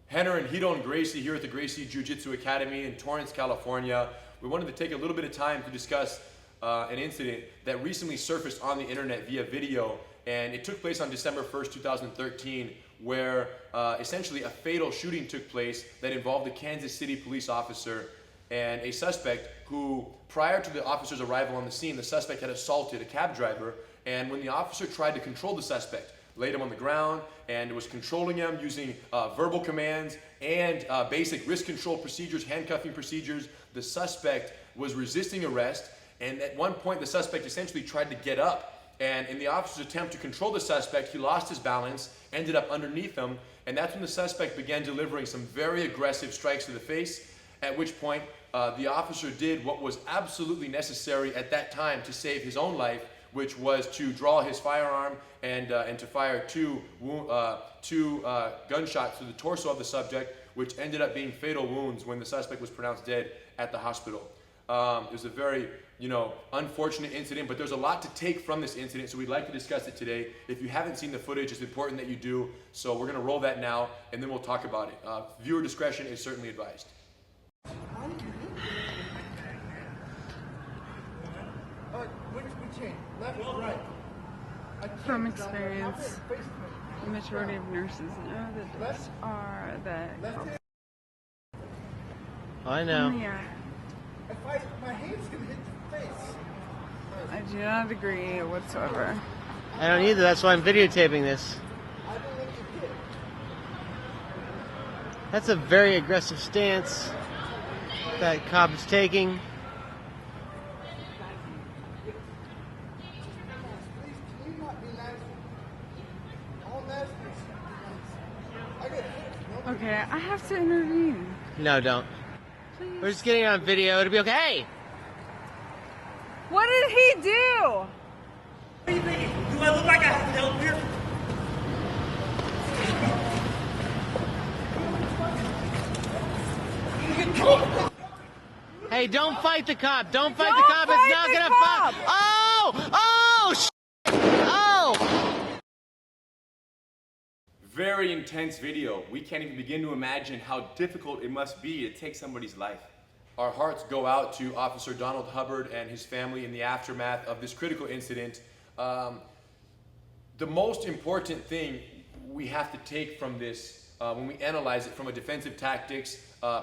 Henner and Hito and Gracie here at the Gracie Jiu-Jitsu Academy in Torrance, California. We wanted to take a little bit of time to discuss an incident that recently surfaced on the internet via video, and it took place on December 1st, 2013, where essentially a fatal shooting took place that involved a Kansas City police officer and a suspect who, prior to the officer's arrival on the scene, the suspect had assaulted a cab driver, and when the officer tried to control the suspect, laid him on the ground and was controlling him using verbal commands and basic wrist control procedures, handcuffing procedures. The suspect was resisting arrest, and at one point the suspect essentially tried to get up, and in the officer's attempt to control the suspect, he lost his balance, ended up underneath him, and that's when the suspect began delivering some very aggressive strikes to the face, at which point the officer did what was absolutely necessary at that time to save his own life, which was to draw his firearm and to fire two gunshots to the torso of the subject, which ended up being fatal wounds when the suspect was pronounced dead at the hospital. It was a very, unfortunate incident, but there's a lot to take from this incident, so we'd like to discuss it today. If you haven't seen the footage, it's important that you do, so we're going to roll that now, and then we'll talk about it. Viewer discretion is certainly advised. From experience, the majority of nurses know that those are the... I know. Yeah. My hand's gonna hit the face. I do not agree whatsoever. I don't either. That's why I'm videotaping this. I don't let you hit. That's a very aggressive stance that cop is taking. Please, can you not be nasty? All nasty is nice. I get hit. No? Okay, I have to intervene. No, don't. Please. We're just getting it on video. It'll be okay. Hey! What did he do? What do you think? Do I look like I have help here? Hey, don't fight the cop. Don't fight Don't the cop. fight It's not the gonna cop. fight. Oh! Oh! Oh! Very intense video. We can't even begin to imagine how difficult it must be to take somebody's life. Our hearts go out to Officer Donald Hubbard and his family in the aftermath of this critical incident. The most important thing we have to take from this, when we analyze it from a defensive tactics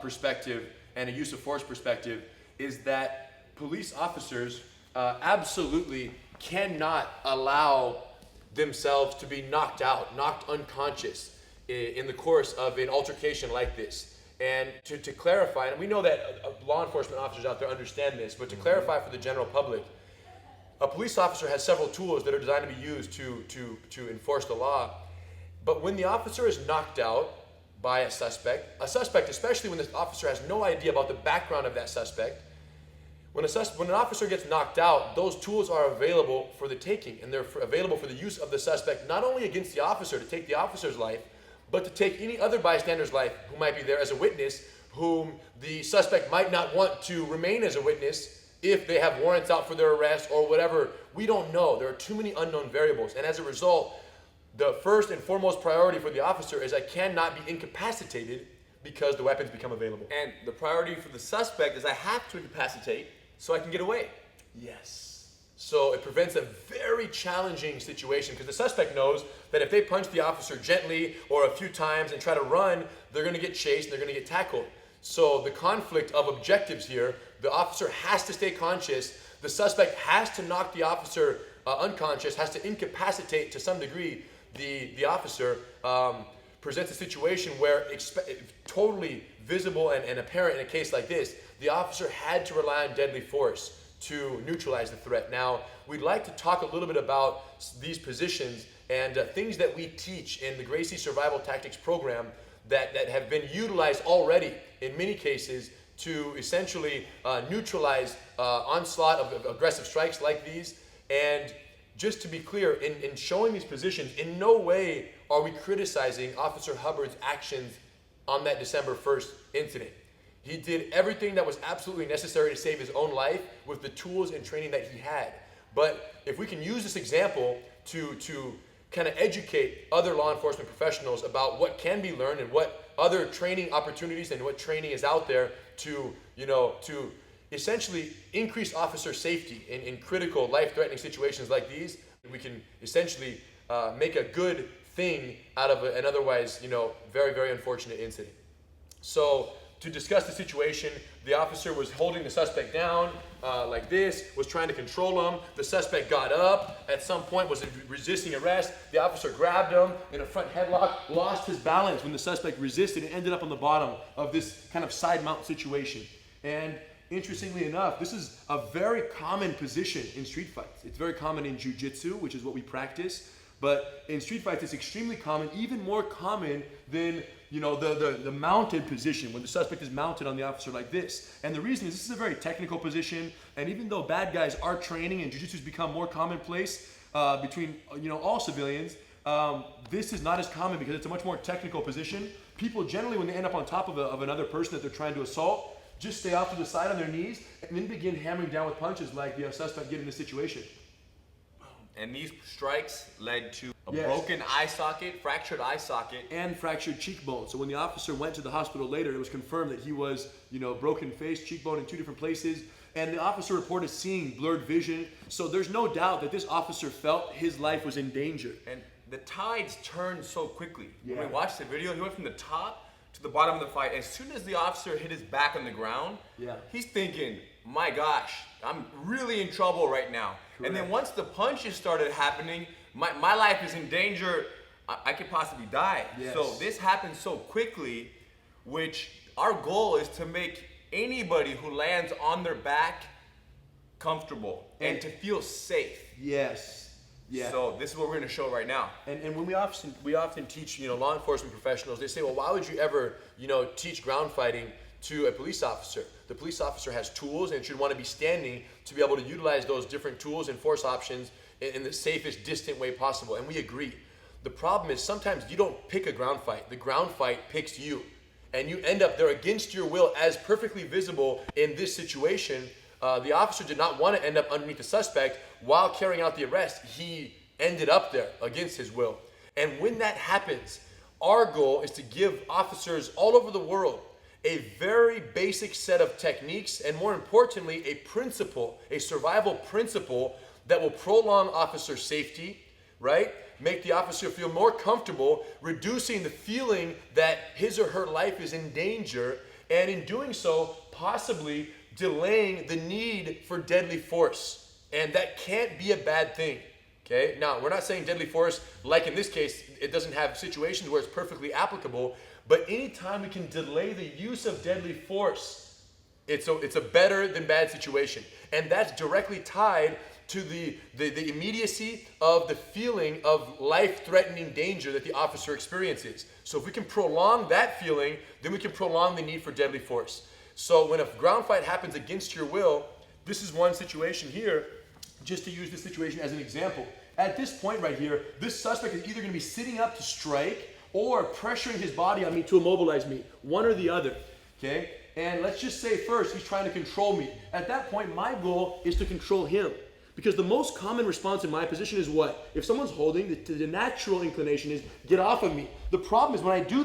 perspective and a use of force perspective, is that police officers absolutely cannot allow themselves to be knocked out, knocked unconscious in the course of an altercation like this. And to clarify, and we know that law enforcement officers out there understand this, but to clarify for the general public, a police officer has several tools that are designed to be used to enforce the law. But when the officer is knocked out by a suspect, especially when the officer has no idea about the background of that suspect, when an officer gets knocked out, those tools are available for the taking, and they're available for the use of the suspect, not only against the officer to take the officer's life, but to take any other bystander's life who might be there as a witness, whom the suspect might not want to remain as a witness if they have warrants out for their arrest or whatever. We don't know. There are too many unknown variables, and as a result, the first and foremost priority for the officer is I cannot be incapacitated because the weapons become available. And the priority for the suspect is I have to incapacitate so I can get away. Yes. So it prevents a very challenging situation because the suspect knows that if they punch the officer gently or a few times and try to run, they're going to get chased and they're going to get tackled. So the conflict of objectives here, the officer has to stay conscious, the suspect has to knock the officer unconscious, has to incapacitate to some degree the officer, presents a situation where totally visible and apparent in a case like this, the officer had to rely on deadly force to neutralize the threat. Now, we'd like to talk a little bit about these positions and things that we teach in the Gracie Survival Tactics program that have been utilized already in many cases to essentially neutralize onslaught of aggressive strikes like these. And just to be clear, in showing these positions, in no way are we criticizing Officer Hubbard's actions on that December 1st incident. He did everything that was absolutely necessary to save his own life with the tools and training that he had. But if we can use this example to kind of educate other law enforcement professionals about what can be learned and what other training opportunities and what training is out there to, to essentially increase officer safety in critical life-threatening situations like these. We can essentially make a good thing out of an otherwise, very, very unfortunate incident. So to discuss the situation, the officer was holding the suspect down like this, was trying to control him. The suspect got up, at some point was resisting arrest. The officer grabbed him in a front headlock, lost his balance when the suspect resisted and ended up on the bottom of this kind of side mount situation. And interestingly enough, this is a very common position in street fights. It's very common in jiu-jitsu, which is what we practice. But in street fights, it's extremely common, even more common than the mounted position, when the suspect is mounted on the officer like this. And the reason is this is a very technical position, and even though bad guys are training and jiu-jitsu has become more commonplace between all civilians, this is not as common because it's a much more technical position. People generally, when they end up on top of another person that they're trying to assault, just stay off to the side on their knees and then begin hammering down with punches like the suspect did in this situation. And these strikes led to a Yes. broken eye socket, fractured eye socket. And fractured cheekbone. So when the officer went to the hospital later, it was confirmed that he was, broken face, cheekbone in 2 different places. And the officer reported seeing blurred vision. So there's no doubt that this officer felt his life was in danger. And the tides turned so quickly. Yeah. When we watched the video, he went from the top to the bottom of the fight. As soon as the officer hit his back on the ground, Yeah. he's thinking, my gosh, I'm really in trouble right now. And then Correct. once the punches started happening, my life is in danger. I could possibly die. Yes. So this happened so quickly, which our goal is to make anybody who lands on their back comfortable and to feel safe. Yes. Yeah. So this is what we're going to show right now. And when we often teach law enforcement professionals, they say, well, why would you ever teach ground fighting to a police officer? The police officer has tools and should want to be standing to be able to utilize those different tools and force options in the safest, distant way possible. And we agree. The problem is sometimes you don't pick a ground fight. The ground fight picks you. And you end up there against your will, as perfectly visible in this situation. The officer did not want to end up underneath the suspect while carrying out the arrest. He ended up there against his will. And when that happens, our goal is to give officers all over the world a very basic set of techniques, and more importantly, a principle, a survival principle that will prolong officer safety, right? Make the officer feel more comfortable, reducing the feeling that his or her life is in danger, and in doing so, possibly delaying the need for deadly force. And that can't be a bad thing, okay? Now, we're not saying deadly force, like in this case, it doesn't have situations where it's perfectly applicable, but anytime we can delay the use of deadly force, it's a better than bad situation. And that's directly tied to the immediacy of the feeling of life-threatening danger that the officer experiences. So if we can prolong that feeling, then we can prolong the need for deadly force. So when a ground fight happens against your will, this is one situation here, just to use this situation as an example. At this point right here, this suspect is either going to be sitting up to strike or pressuring his body on me to immobilize me, one or the other, okay? And let's just say first, he's trying to control me. At that point, my goal is to control him. Because the most common response in my position is what? If someone's holding, the natural inclination is, get off of me. The problem is when I do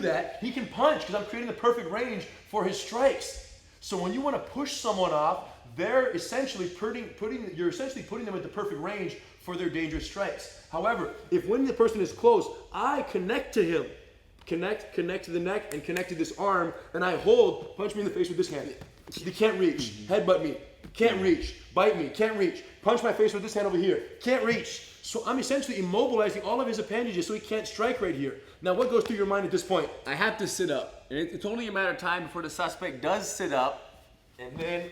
that, he can punch because I'm creating the perfect range for his strikes. So when you want to push someone off, you're essentially putting them at the perfect range for their dangerous strikes. However, if when the person is close, I connect to him, connect to the neck and connect to this arm, and I hold, punch me in the face with this hand. He can't reach. Headbutt me. Can't reach. Bite me. Can't reach. Punch my face with this hand over here. Can't reach. So I'm essentially immobilizing all of his appendages so he can't strike right here. Now what goes through your mind at this point? I have to sit up. And it's only a matter of time before the suspect does sit up. And then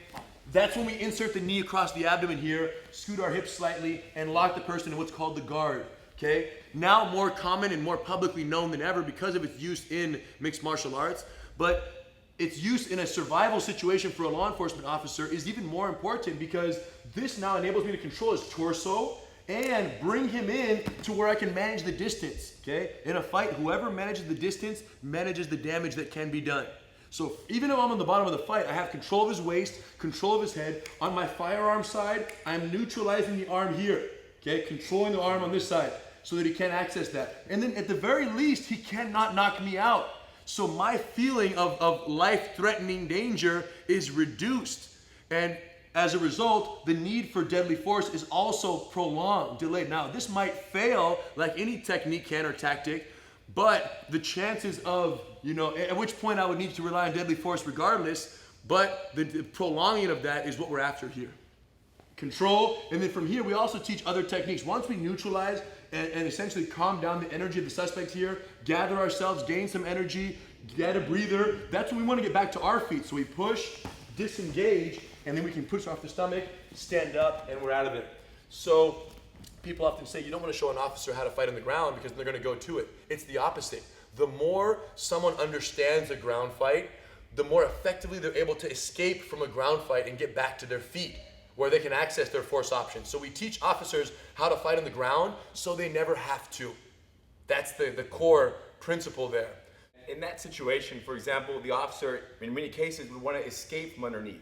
that's when we insert the knee across the abdomen here, scoot our hips slightly, and lock the person in what's called the guard. Okay? Now more common and more publicly known than ever because of its use in mixed martial arts. But its use in a survival situation for a law enforcement officer is even more important because this now enables me to control his torso and bring him in to where I can manage the distance, okay? In a fight, whoever manages the distance manages the damage that can be done. So even though I'm on the bottom of the fight, I have control of his waist, control of his head. On my firearm side, I'm neutralizing the arm here, okay? Controlling the arm on this side so that he can't access that. And then at the very least, he cannot knock me out. So my feeling of life-threatening danger is reduced. And as a result, the need for deadly force is also prolonged, delayed. Now, this might fail like any technique can or tactic, but the chances of, at which point I would need to rely on deadly force regardless, but the prolonging of that is what we're after here. Control, and then from here we also teach other techniques. Once we neutralize and essentially calm down the energy of the suspect here, gather ourselves, gain some energy, get a breather, that's when we want to get back to our feet. So we push, disengage, and then we can push off the stomach, stand up, and we're out of it. So people often say you don't want to show an officer how to fight on the ground because they're going to go to it. It's the opposite. The more someone understands a ground fight, the more effectively they're able to escape from a ground fight and get back to their feet, where they can access their force options. So we teach officers how to fight on the ground so they never have to. That's the core principle there. In that situation, for example, the officer, in many cases, would want to escape from underneath.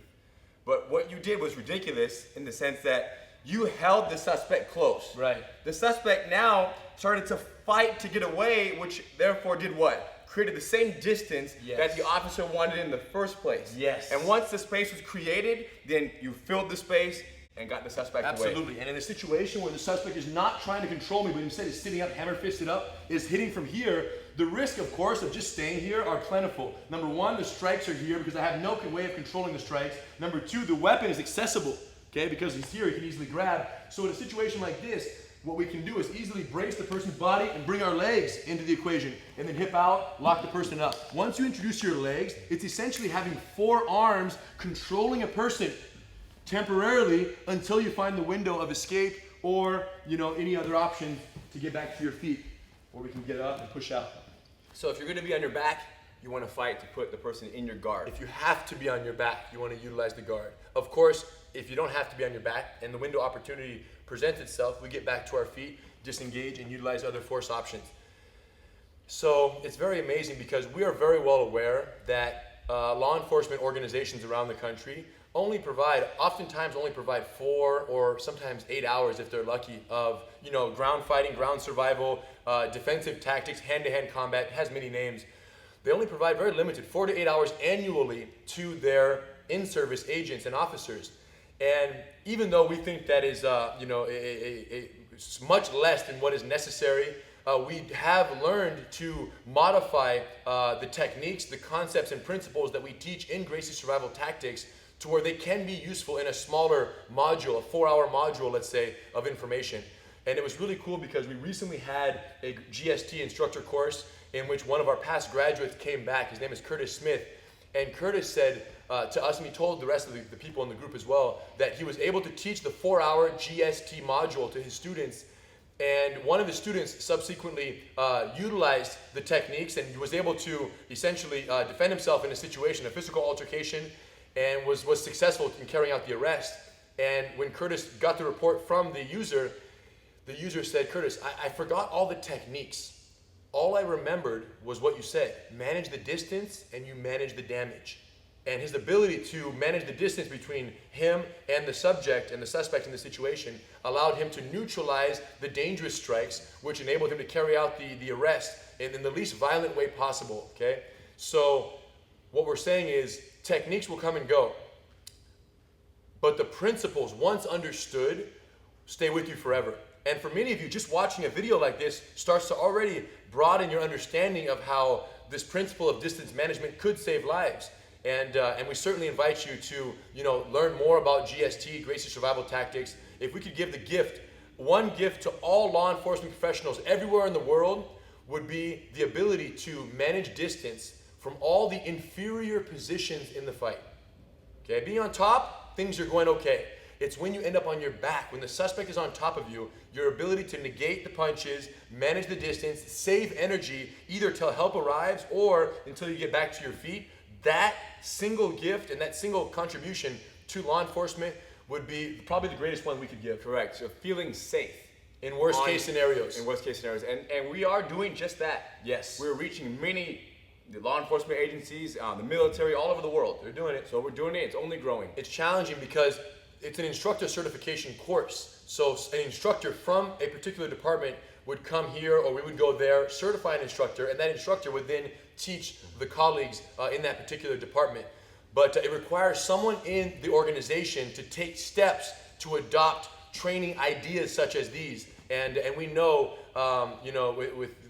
But what you did was ridiculous in the sense that you held the suspect close. Right. The suspect now started to fight to get away, which therefore did what? Created the same distance that the officer wanted in the first place. Yes. And once the space was created, then you filled the space and got the suspect away. Absolutely. And in a situation where the suspect is not trying to control me, but instead is sitting up, hammer-fisted up, is hitting from here, the risk, of course, of just staying here are plentiful. Number one, the strikes are here because I have no way of controlling the strikes. Number two, the weapon is accessible, okay, because he's here, he can easily grab. So in a situation like this, what we can do is easily brace the person's body and bring our legs into the equation, and then hip out, lock the person up. Once you introduce your legs, it's essentially having 4 arms controlling a person temporarily until you find the window of escape or, any other option to get back to your feet, or we can get up and push out. So if you're going to be on your back, you want to fight to put the person in your guard. If you have to be on your back, you want to utilize the guard. Of course, if you don't have to be on your back and the window opportunity presents itself, we get back to our feet, disengage, and utilize other force options. So it's very amazing because we are very well aware that law enforcement organizations around the country oftentimes only provide 4 or sometimes 8 hours if they're lucky of, ground fighting, ground survival, defensive tactics, hand-to-hand combat. It has many names. They only provide very limited 4 to 8 hours annually to their in-service agents and officers. And even though we think that is, much less than what is necessary, we have learned to modify the techniques, the concepts, and principles that we teach in Gracie Survival Tactics to where they can be useful in a smaller module, a 4-hour module, let's say, of information. And it was really cool because we recently had a GST instructor course in which one of our past graduates came back. His name is Curtis Smith. And Curtis said to us, and he told the rest of the people in the group as well, that he was able to teach the 4-hour GST module to his students. And one of the students subsequently utilized the techniques and was able to essentially defend himself in a situation, a physical altercation, and was successful in carrying out the arrest. And when Curtis got the report from the user said, Curtis, I forgot all the techniques. All I remembered was what you said. Manage the distance and you manage the damage. And his ability to manage the distance between him and the subject and the suspect in the situation allowed him to neutralize the dangerous strikes, which enabled him to carry out the arrest in the least violent way possible, okay? So what we're saying is techniques will come and go, but the principles, once understood, stay with you forever. And for many of you, just watching a video like this starts to already broaden your understanding of how this principle of distance management could save lives. And we certainly invite you to, learn more about GST, Gracie Survival Tactics. If we could give the gift, one gift to all law enforcement professionals everywhere in the world would be the ability to manage distance from all the inferior positions in the fight. Okay, being on top, things are going okay. It's when you end up on your back, when the suspect is on top of you, your ability to negate the punches, manage the distance, save energy, either till help arrives or until you get back to your feet. That single gift and that single contribution to law enforcement would be probably the greatest one we could give. Correct. So feeling safe. In worst case scenarios. In worst case scenarios. And we are doing just that. Yes. We're reaching many law enforcement agencies, the military, all over the world. They're doing it. So we're doing it. It's only growing. It's challenging because it's an instructor certification course. So an instructor from a particular department would come here or we would go there, certify an instructor, and that instructor would then teach the colleagues in that particular department. But it requires someone in the organization to take steps to adopt training ideas such as these. And we know,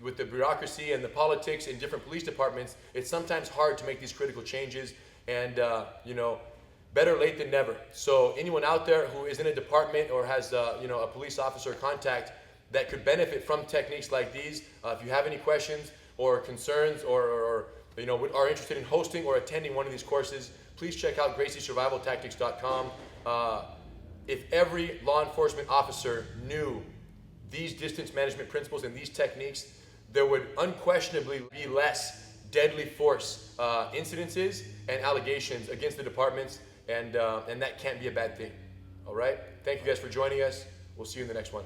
with the bureaucracy and the politics in different police departments, it's sometimes hard to make these critical changes. And better late than never. So anyone out there who is in a department or has a police officer contact that could benefit from techniques like these, if you have any questions or concerns or are interested in hosting or attending one of these courses, please check out GracieSurvivalTactics.com. If every law enforcement officer knew these distance management principles and these techniques, there would unquestionably be less deadly force incidences and allegations against the departments, and that can't be a bad thing. All right? Thank you guys for joining us. We'll see you in the next one.